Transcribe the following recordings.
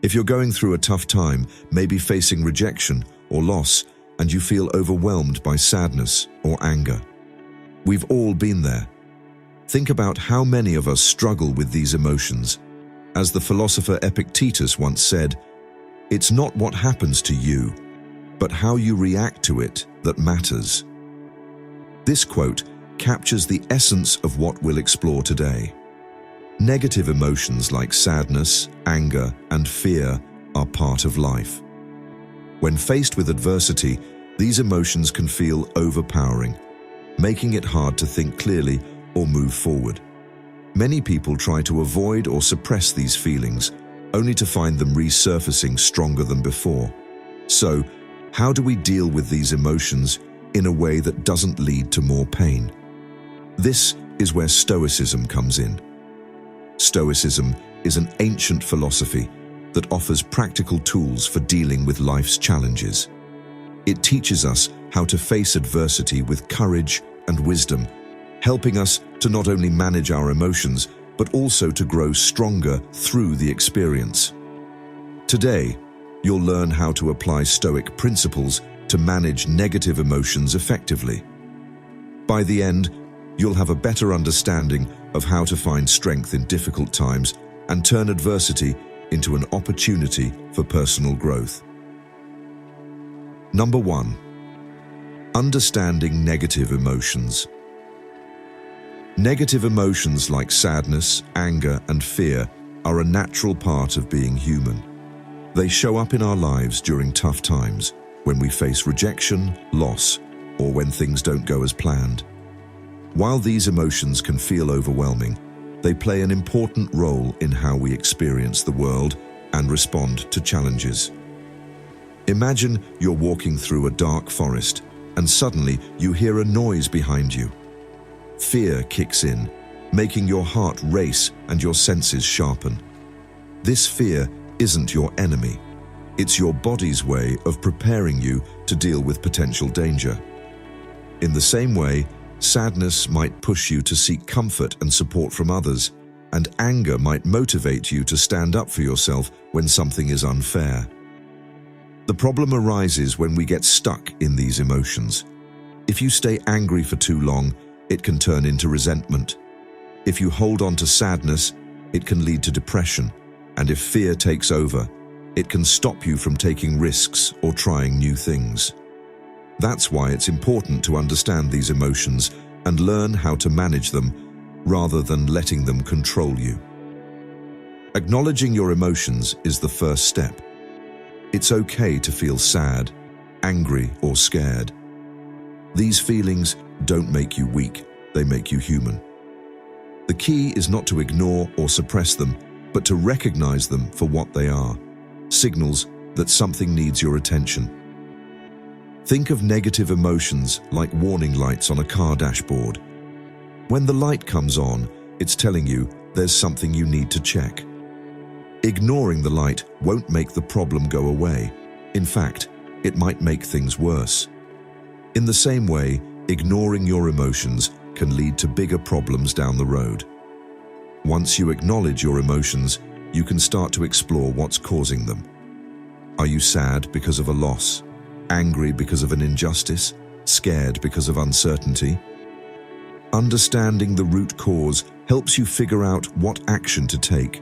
If you're going through a tough time, maybe facing rejection or loss, and you feel overwhelmed by sadness or anger. We've all been there. Think about how many of us struggle with these emotions. As the philosopher Epictetus once said, "It's not what happens to you, but how you react to it that matters." This quote captures the essence of what we'll explore today. Negative emotions like sadness, anger, and fear are part of life. When faced with adversity, these emotions can feel overpowering, making it hard to think clearly or move forward. Many people try to avoid or suppress these feelings, only to find them resurfacing stronger than before. So, how do we deal with these emotions in a way that doesn't lead to more pain? This is where Stoicism comes in. Stoicism is an ancient philosophy that offers practical tools for dealing with life's challenges. It teaches us how to face adversity with courage and wisdom, helping us to not only manage our emotions, but also to grow stronger through the experience. Today, you'll learn how to apply Stoic principles to manage negative emotions effectively. By the end, you'll have a better understanding of how to find strength in difficult times and turn adversity into an opportunity for personal growth. Number 1. Understanding negative emotions. Negative emotions like sadness, anger, and fear are a natural part of being human. They show up in our lives during tough times, when we face rejection, loss, or when things don't go as planned. While these emotions can feel overwhelming, they play an important role in how we experience the world and respond to challenges. Imagine you're walking through a dark forest and suddenly you hear a noise behind you. Fear kicks in, making your heart race and your senses sharpen. This fear isn't your enemy. It's your body's way of preparing you to deal with potential danger. In the same way, sadness might push you to seek comfort and support from others, and anger might motivate you to stand up for yourself when something is unfair. The problem arises when we get stuck in these emotions. If you stay angry for too long, it can turn into resentment. If you hold on to sadness, it can lead to depression. And if fear takes over, it can stop you from taking risks or trying new things. That's why it's important to understand these emotions and learn how to manage them rather than letting them control you. Acknowledging your emotions is the first step. It's okay to feel sad, angry, or scared. These feelings don't make you weak, they make you human. The key is not to ignore or suppress them, but to recognize them for what they are, signals that something needs your attention. Think of negative emotions like warning lights on a car dashboard. When the light comes on, it's telling you there's something you need to check. Ignoring the light won't make the problem go away. In fact, it might make things worse. In the same way, ignoring your emotions can lead to bigger problems down the road. Once you acknowledge your emotions, you can start to explore what's causing them. Are you sad because of a loss? Angry because of an injustice? Scared because of uncertainty? Understanding the root cause helps you figure out what action to take,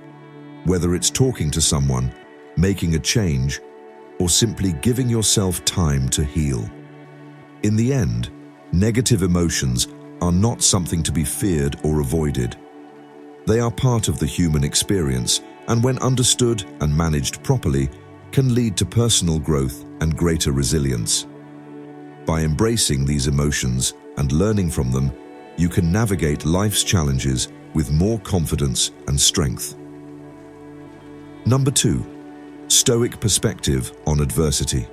whether it's talking to someone, making a change, or simply giving yourself time to heal. In the end, negative emotions are not something to be feared or avoided. They are part of the human experience, and when understood and managed properly, can lead to personal growth and greater resilience. By embracing these emotions and learning from them, you can navigate life's challenges with more confidence and strength. Number 2, Stoic perspective on adversity.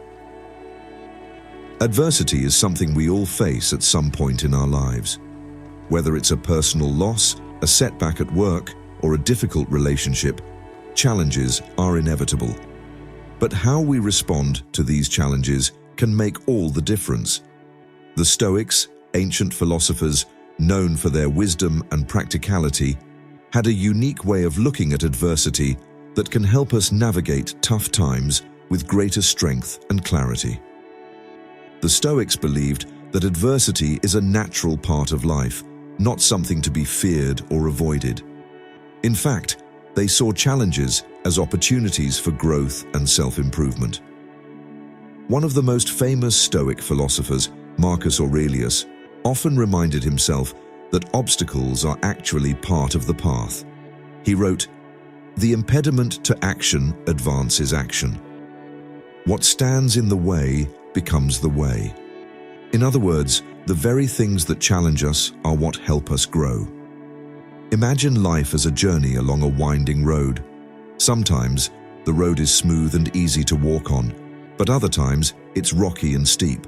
Adversity is something we all face at some point in our lives. Whether it's a personal loss, a setback at work, or a difficult relationship, challenges are inevitable. But how we respond to these challenges can make all the difference. The Stoics, ancient philosophers known for their wisdom and practicality, had a unique way of looking at adversity that can help us navigate tough times with greater strength and clarity. The Stoics believed that adversity is a natural part of life, not something to be feared or avoided. In fact, they saw challenges as opportunities for growth and self-improvement. One of the most famous Stoic philosophers, Marcus Aurelius, often reminded himself that obstacles are actually part of the path. He wrote, "The impediment to action advances action. What stands in the way becomes the way." In other words, the very things that challenge us are what help us grow. Imagine life as a journey along a winding road. Sometimes the road is smooth and easy to walk on, but other times it's rocky and steep.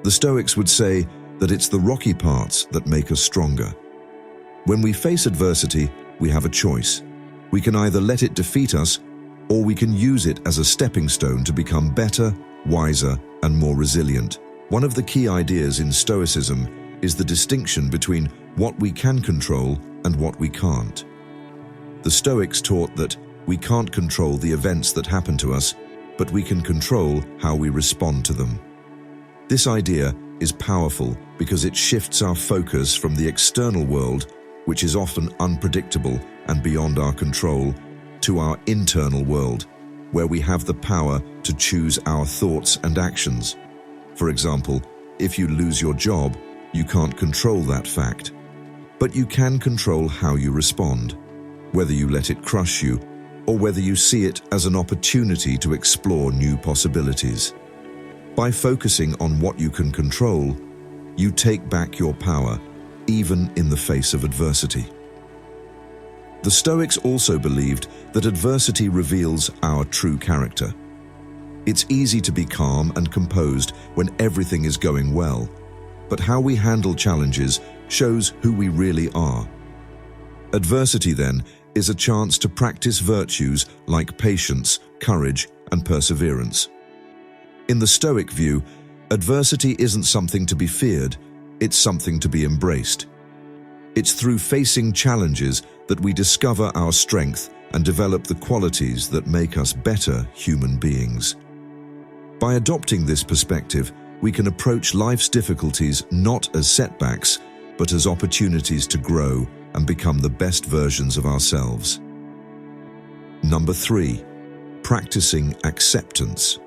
The Stoics would say that it's the rocky parts that make us stronger. When we face adversity, we have a choice. We can either let it defeat us, or we can use it as a stepping stone to become better, wiser, and more resilient. One of the key ideas in Stoicism is the distinction between what we can control and what we can't. The Stoics taught that we can't control the events that happen to us, but we can control how we respond to them. This idea is powerful because it shifts our focus from the external world, which is often unpredictable and beyond our control, to our internal world, where we have the power to choose our thoughts and actions. For example, if you lose your job, you can't control that fact, but you can control how you respond, whether you let it crush you or whether you see it as an opportunity to explore new possibilities. By focusing on what you can control, you take back your power, even in the face of adversity. The Stoics also believed that adversity reveals our true character. It's easy to be calm and composed when everything is going well, but how we handle challenges shows who we really are. Adversity, then, is a chance to practice virtues like patience, courage, and perseverance. In the Stoic view, adversity isn't something to be feared, it's something to be embraced. It's through facing challenges that we discover our strength and develop the qualities that make us better human beings. By adopting this perspective, we can approach life's difficulties not as setbacks, but as opportunities to grow and become the best versions of ourselves. Number 3, practicing acceptance.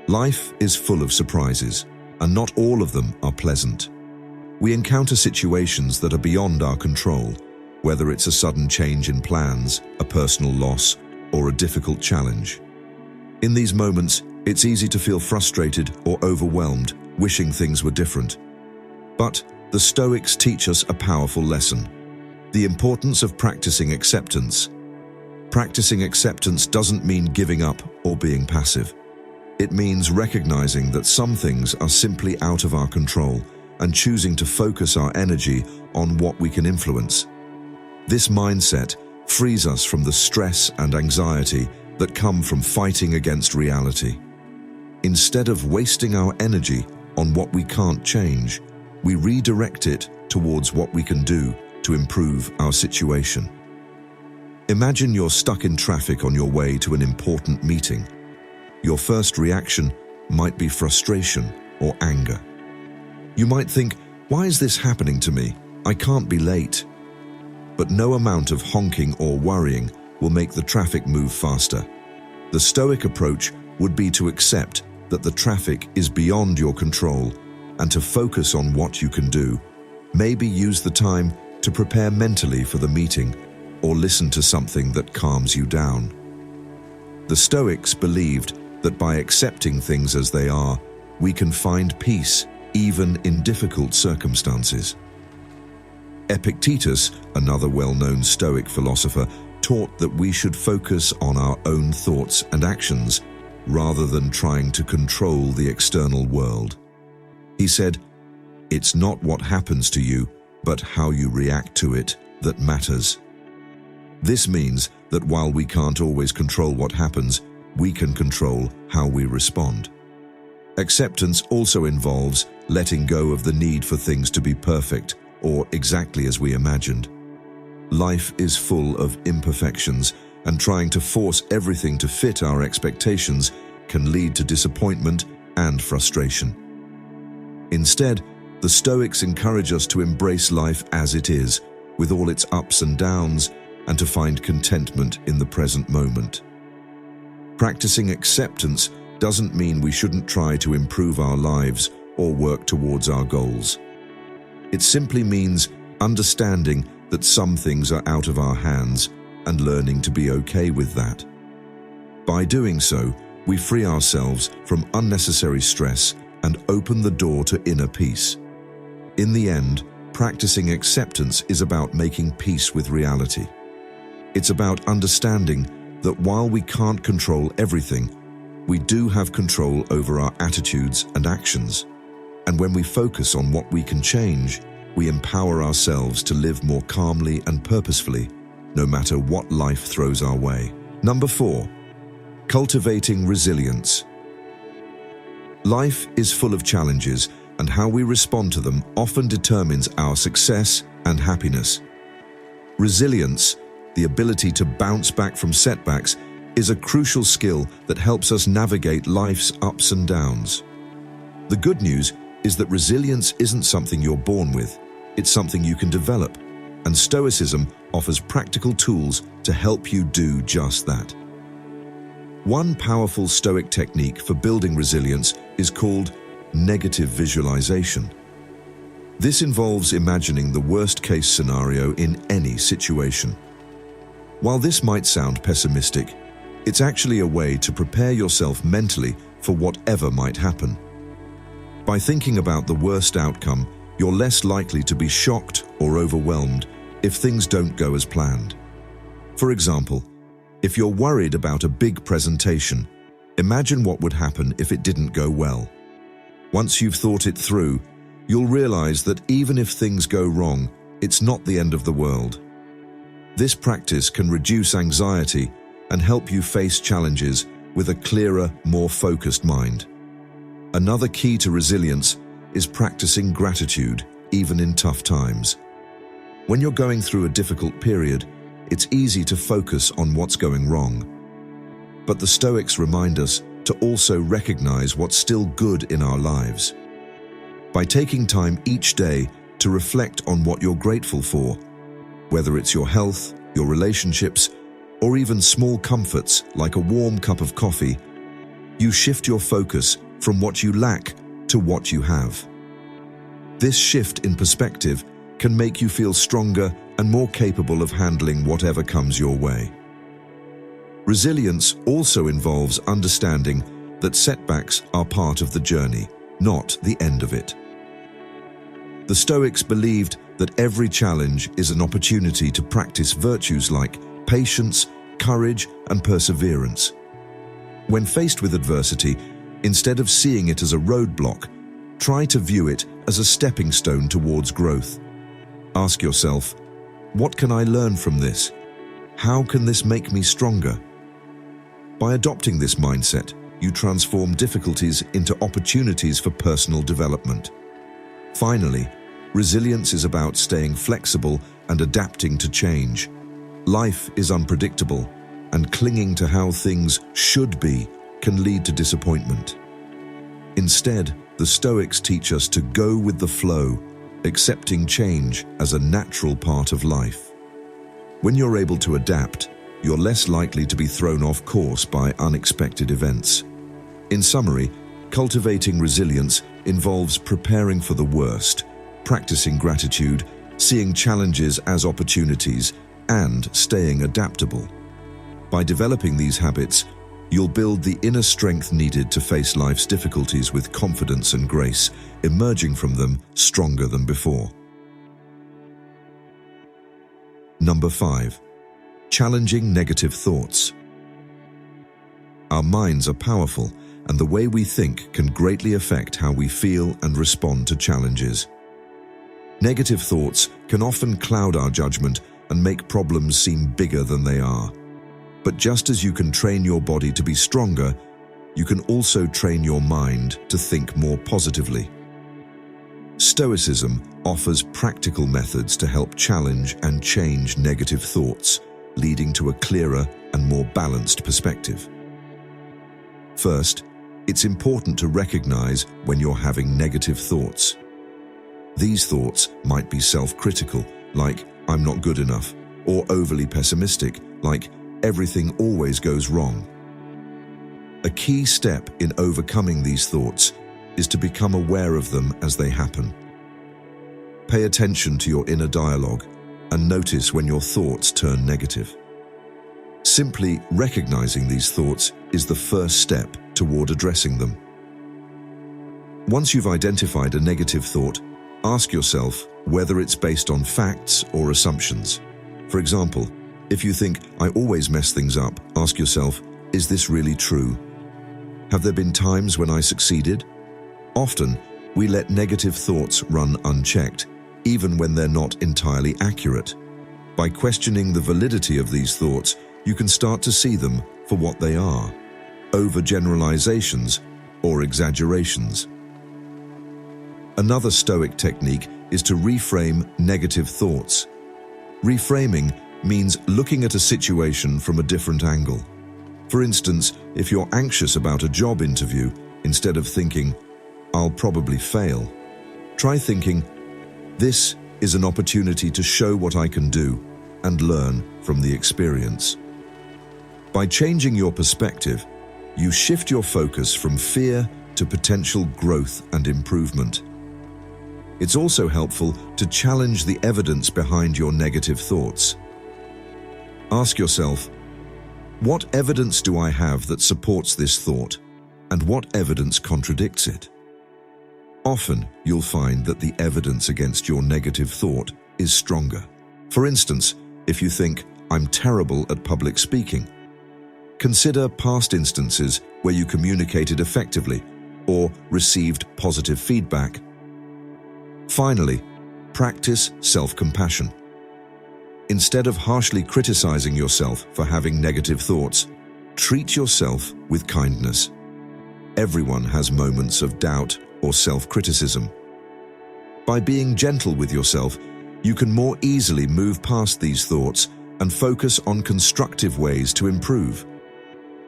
Life is full of surprises, and not all of them are pleasant. We encounter situations that are beyond our control, whether it's a sudden change in plans, a personal loss, or a difficult challenge. In these moments, it's easy to feel frustrated or overwhelmed, wishing things were different. But the Stoics teach us a powerful lesson: the importance of practicing acceptance. Practicing acceptance doesn't mean giving up or being passive. It means recognizing that some things are simply out of our control and choosing to focus our energy on what we can influence. This mindset frees us from the stress and anxiety that come from fighting against reality. Instead of wasting our energy on what we can't change, we redirect it towards what we can do to improve our situation. Imagine you're stuck in traffic on your way to an important meeting. Your first reaction might be frustration or anger. You might think, "Why is this happening to me? I can't be late." But no amount of honking or worrying will make the traffic move faster. The Stoic approach would be to accept that the traffic is beyond your control and to focus on what you can do. Maybe use the time to prepare mentally for the meeting or listen to something that calms you down. The Stoics believed that by accepting things as they are, we can find peace even in difficult circumstances. Epictetus, another well-known Stoic philosopher, taught that we should focus on our own thoughts and actions rather than trying to control the external world. He said, "It's not what happens to you, but how you react to it that matters." This means that while we can't always control what happens, we can control how we respond. Acceptance also involves letting go of the need for things to be perfect or exactly as we imagined. Life is full of imperfections, and trying to force everything to fit our expectations can lead to disappointment and frustration. Instead, the Stoics encourage us to embrace life as it is, with all its ups and downs, and to find contentment in the present moment. Practicing acceptance doesn't mean we shouldn't try to improve our lives or work towards our goals. It simply means understanding that some things are out of our hands and learning to be okay with that. By doing so, we free ourselves from unnecessary stress and open the door to inner peace. In the end, practicing acceptance is about making peace with reality. It's about understanding that while we can't control everything, we do have control over our attitudes and actions. And when we focus on what we can change, we empower ourselves to live more calmly and purposefully, no matter what life throws our way. Number 4, cultivating resilience. Life is full of challenges, and how we respond to them often determines our success and happiness. Resilience, the ability to bounce back from setbacks, is a crucial skill that helps us navigate life's ups and downs. The good news is that resilience isn't something you're born with, it's something you can develop, and Stoicism offers practical tools to help you do just that. One powerful Stoic technique for building resilience is called negative visualization. This involves imagining the worst-case scenario in any situation. While this might sound pessimistic, it's actually a way to prepare yourself mentally for whatever might happen. By thinking about the worst outcome, you're less likely to be shocked or overwhelmed if things don't go as planned. For example, if you're worried about a big presentation, imagine what would happen if it didn't go well. Once you've thought it through, you'll realize that even if things go wrong, it's not the end of the world. This practice can reduce anxiety and help you face challenges with a clearer, more focused mind. Another key to resilience is practicing gratitude, even in tough times. When you're going through a difficult period, it's easy to focus on what's going wrong. But the Stoics remind us to also recognize what's still good in our lives. By taking time each day to reflect on what you're grateful for, whether it's your health, your relationships, or even small comforts like a warm cup of coffee, you shift your focus from what you lack to what you have. This shift in perspective can make you feel stronger and more capable of handling whatever comes your way. Resilience also involves understanding that setbacks are part of the journey, not the end of it. The Stoics believed that every challenge is an opportunity to practice virtues like patience, courage, and perseverance. When faced with adversity, instead of seeing it as a roadblock, try to view it as a stepping stone towards growth. Ask yourself, what can I learn from this? How can this make me stronger? By adopting this mindset, you transform difficulties into opportunities for personal development. Finally, resilience is about staying flexible and adapting to change. Life is unpredictable, and clinging to how things should be can lead to disappointment. Instead, the Stoics teach us to go with the flow, accepting change as a natural part of life. When you're able to adapt, you're less likely to be thrown off course by unexpected events. In summary, cultivating resilience involves preparing for the worst, practicing gratitude, seeing challenges as opportunities, and staying adaptable. By developing these habits, you'll build the inner strength needed to face life's difficulties with confidence and grace, emerging from them stronger than before. Number 5. Challenging negative thoughts. Our minds are powerful, and the way we think can greatly affect how we feel and respond to challenges. Negative thoughts can often cloud our judgment and make problems seem bigger than they are. But just as you can train your body to be stronger, you can also train your mind to think more positively. Stoicism offers practical methods to help challenge and change negative thoughts, leading to a clearer, and more balanced perspective. First, it's important to recognize when you're having negative thoughts. These thoughts might be self-critical, like "I'm not good enough," or overly pessimistic, like "everything always goes wrong." A key step in overcoming these thoughts is to become aware of them as they happen. Pay attention to your inner dialogue and notice when your thoughts turn negative. Simply recognizing these thoughts is the first step toward addressing them. Once you've identified a negative thought, ask yourself whether it's based on facts or assumptions. For example, if you think "I always mess things up," ask yourself, "Is this really true? Have there been times when I succeeded?" Often, we let negative thoughts run unchecked, even when they're not entirely accurate. By questioning the validity of these thoughts, you can start to see them for what they are: overgeneralizations or exaggerations. Another Stoic technique is to reframe negative thoughts. Reframing means looking at a situation from a different angle. For instance, if you're anxious about a job interview, instead of thinking, "I'll probably fail," try thinking, "This is an opportunity to show what I can do and learn from the experience." By changing your perspective, you shift your focus from fear to potential growth and improvement. It's also helpful to challenge the evidence behind your negative thoughts. Ask yourself, what evidence do I have that supports this thought, and what evidence contradicts it? Often, you'll find that the evidence against your negative thought is stronger. For instance, if you think, "I'm terrible at public speaking," consider past instances where you communicated effectively or received positive feedback. Finally, practice self-compassion. Instead of harshly criticizing yourself for having negative thoughts, treat yourself with kindness. Everyone has moments of doubt or self-criticism. By being gentle with yourself, you can more easily move past these thoughts and focus on constructive ways to improve.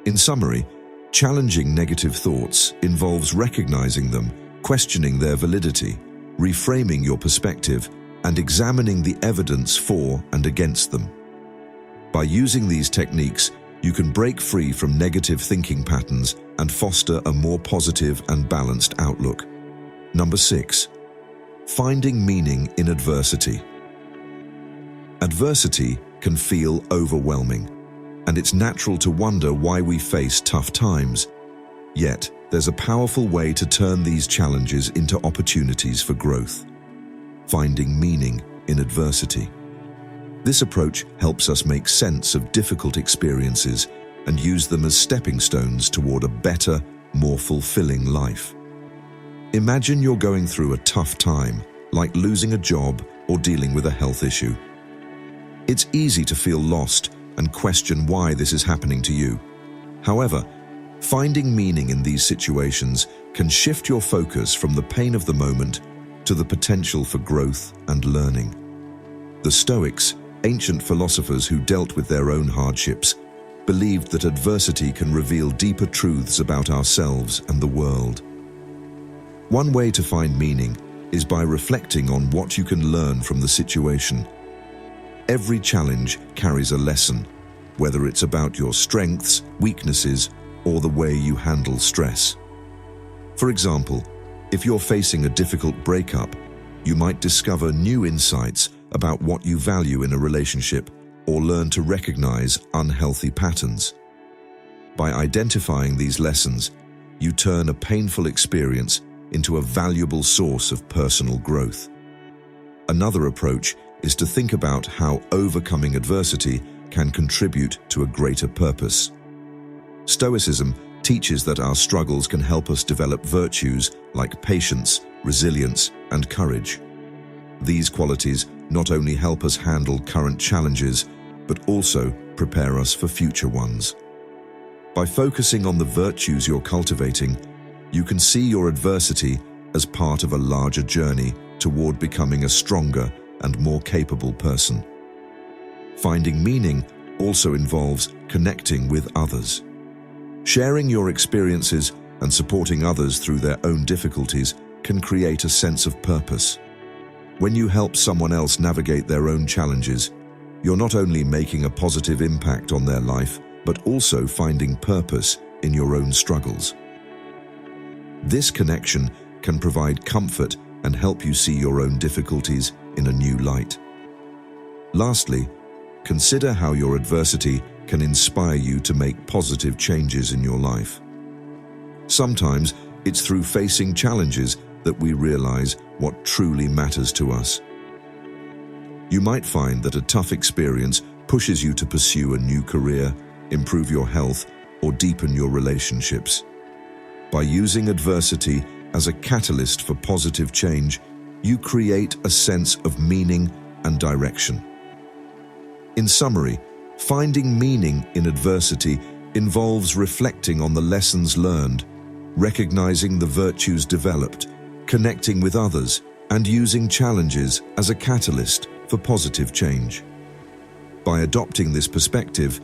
In summary, challenging negative thoughts involves recognizing them, questioning their validity, reframing your perspective, and examining the evidence for and against them. By using these techniques, you can break free from negative thinking patterns and foster a more positive and balanced outlook. Number 6. Finding meaning in adversity. Adversity can feel overwhelming, and it's natural to wonder why we face tough times. Yet, there's a powerful way to turn these challenges into opportunities for growth. Finding meaning in adversity. This approach helps us make sense of difficult experiences and use them as stepping stones toward a better, more fulfilling life. Imagine you're going through a tough time, like losing a job or dealing with a health issue. It's easy to feel lost and question why this is happening to you. However, finding meaning in these situations can shift your focus from the pain of the moment to the potential for growth and learning. The Stoics, ancient philosophers who dealt with their own hardships, believed that adversity can reveal deeper truths about ourselves and the world. One way to find meaning is by reflecting on what you can learn from the situation. Every challenge carries a lesson, whether it's about your strengths, weaknesses, or the way you handle stress. For example, if you're facing a difficult breakup, you might discover new insights about what you value in a relationship or learn to recognize unhealthy patterns. By identifying these lessons, you turn a painful experience into a valuable source of personal growth. Another approach is to think about how overcoming adversity can contribute to a greater purpose. Stoicism teaches that our struggles can help us develop virtues like patience, resilience, and courage. These qualities not only help us handle current challenges, but also prepare us for future ones. By focusing on the virtues you're cultivating, you can see your adversity as part of a larger journey toward becoming a stronger and more capable person. Finding meaning also involves connecting with others. Sharing your experiences and supporting others through their own difficulties can create a sense of purpose. When you help someone else navigate their own challenges, you're not only making a positive impact on their life, but also finding purpose in your own struggles. This connection can provide comfort and help you see your own difficulties in a new light. Lastly, consider how your adversity can inspire you to make positive changes in your life. Sometimes it's through facing challenges that we realize what truly matters to us. You might find that a tough experience pushes you to pursue a new career, improve your health, or deepen your relationships. By using adversity as a catalyst for positive change, you create a sense of meaning and direction. In summary, finding meaning in adversity involves reflecting on the lessons learned, recognizing the virtues developed, connecting with others, and using challenges as a catalyst for positive change. By adopting this perspective,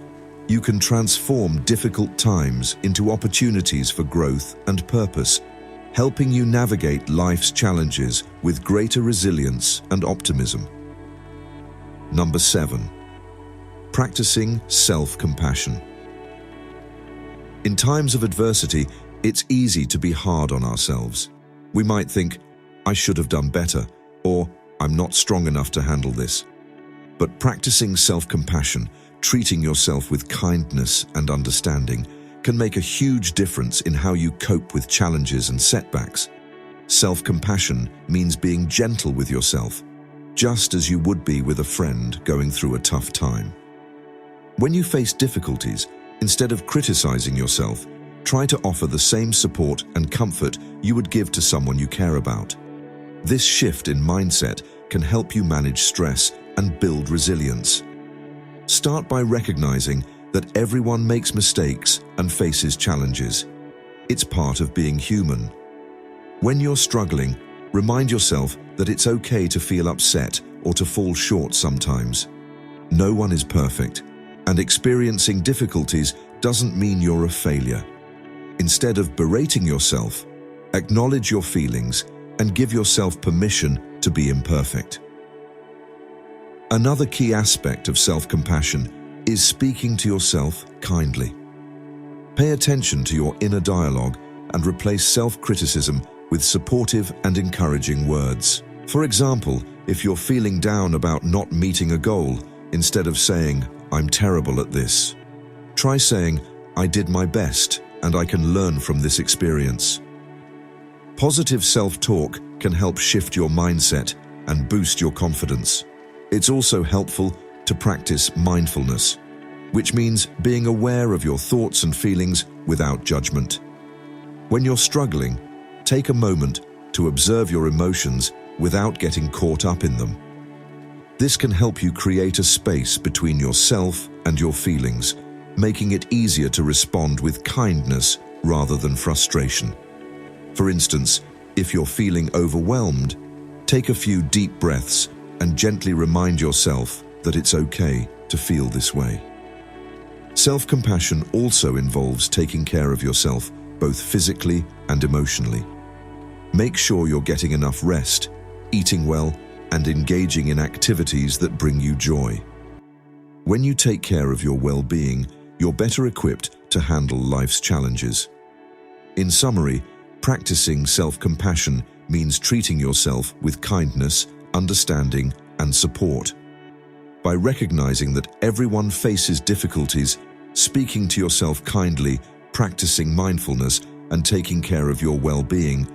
you can transform difficult times into opportunities for growth and purpose, helping you navigate life's challenges with greater resilience and optimism. Number 7. Practicing self-compassion. In times of adversity, it's easy to be hard on ourselves. We might think, I should have done better, or I'm not strong enough to handle this. But practicing self-compassion, treating yourself with kindness and understanding, can make a huge difference in how you cope with challenges and setbacks. Self-compassion means being gentle with yourself, just as you would be with a friend going through a tough time. When you face difficulties, instead of criticizing yourself, try to offer the same support and comfort you would give to someone you care about. This shift in mindset can help you manage stress and build resilience. Start by recognizing that everyone makes mistakes and faces challenges. It's part of being human. When you're struggling, remind yourself that it's okay to feel upset or to fall short sometimes. No one is perfect, and experiencing difficulties doesn't mean you're a failure. Instead of berating yourself, acknowledge your feelings and give yourself permission to be imperfect. Another key aspect of self-compassion is speaking to yourself kindly. Pay attention to your inner dialogue and replace self-criticism with supportive and encouraging words. For example, if you're feeling down about not meeting a goal, instead of saying, I'm terrible at this, try saying, I did my best and I can learn from this experience. Positive self-talk can help shift your mindset and boost your confidence. It's also helpful to practice mindfulness, which means being aware of your thoughts and feelings without judgment. When you're struggling, take a moment to observe your emotions without getting caught up in them. This can help you create a space between yourself and your feelings, making it easier to respond with kindness rather than frustration. For instance, if you're feeling overwhelmed, take a few deep breaths and gently remind yourself that it's okay to feel this way. Self-compassion also involves taking care of yourself, both physically and emotionally. Make sure you're getting enough rest, eating well, and engaging in activities that bring you joy. When you take care of your well-being, you're better equipped to handle life's challenges. In summary, practicing self-compassion means treating yourself with kindness, understanding, and support. By recognizing that everyone faces difficulties, speaking to yourself kindly, practicing mindfulness, and taking care of your well-being,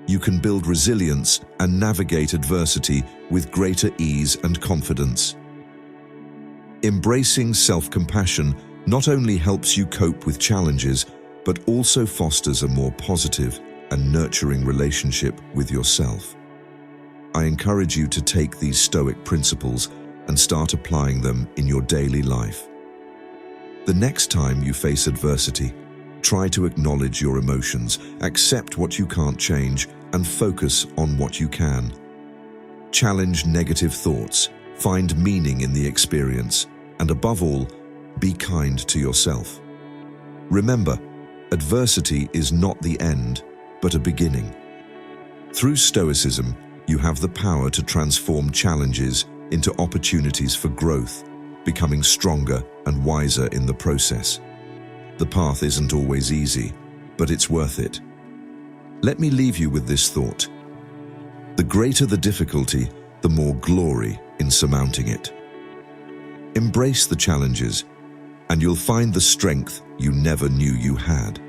you can build resilience and navigate adversity with greater ease and confidence. Embracing self-compassion not only helps you cope with challenges, but also fosters a more positive and nurturing relationship with yourself. I encourage you to take these Stoic principles and start applying them in your daily life. The next time you face adversity, try to acknowledge your emotions, accept what you can't change, and focus on what you can. Challenge negative thoughts, find meaning in the experience, and above all, Be kind to yourself. Remember, adversity is not the end, but a beginning. Through Stoicism, you have the power to transform challenges into opportunities for growth, becoming stronger and wiser in the process. The path isn't always easy, but it's worth it. Let me leave you with this thought. The greater the difficulty, the more glory in surmounting it. Embrace the challenges, and you'll find the strength you never knew you had.